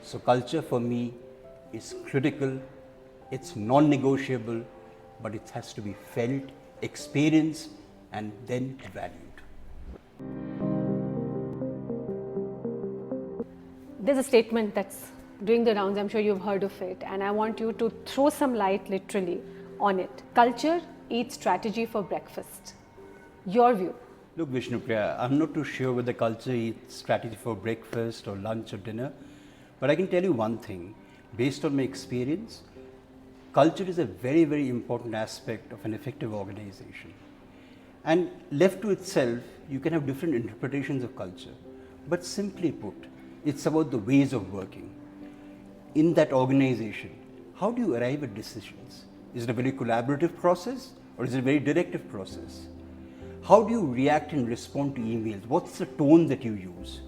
So culture for me is critical, it's non-negotiable, but it has to be felt, experienced, and then valued. There's a statement that's doing the rounds, I'm sure you've heard of it, and I want you to throw some light literally on it. Culture eats strategy for breakfast. Your view? Look, Vishnupriya, I'm not too sure whether culture eats strategy for breakfast or lunch or dinner, but I can tell you one thing. Based on my experience, culture is a very, very important aspect of an effective organization. And left to itself, you can have different interpretations of culture. But simply put, it's about the ways of working. In that organization, how do you arrive at decisions? Is it a very collaborative process or is it a very directive process? How do you react and respond to emails? What's the tone that you use?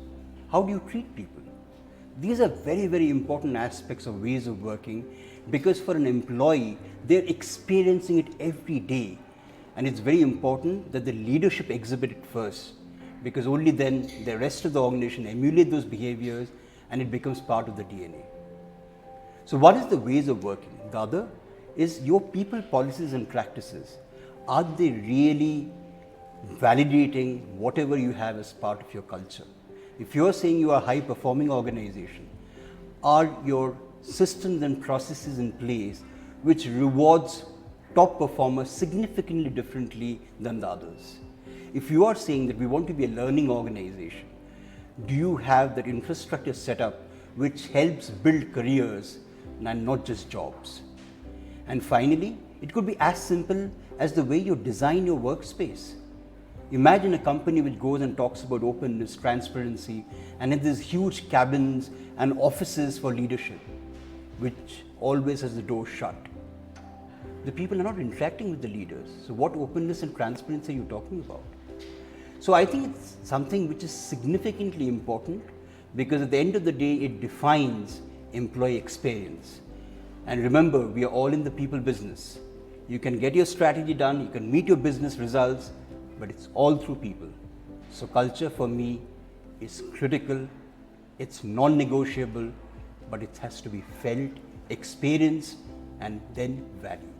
How do you treat people? These are very, very important aspects of ways of working because for an employee, they're experiencing it every day. And it's very important that the leadership exhibit it first because only then the rest of the organization emulate those behaviors and it becomes part of the DNA. So what is the ways of working? The other is your people policies and practices. Are they really validating whatever you have as part of your culture? If you're saying you are a high performing organization, are your systems and processes in place which rewards top performers significantly differently than the others? If you are saying that we want to be a learning organization, do you have that infrastructure set up which helps build careers and not just jobs? And finally, it could be as simple as the way you design your workspace. Imagine a company which goes and talks about openness, transparency, and then there's huge cabins and offices for leadership, which always has the door shut. The people are not interacting with the leaders. So what openness and transparency are you talking about? So I think it's something which is significantly important because at the end of the day, it defines employee experience. And remember, we are all in the people business. You can get your strategy done, you can meet your business results, but it's all through people. So culture for me is critical, it's non-negotiable, but it has to be felt, experienced, and then valued.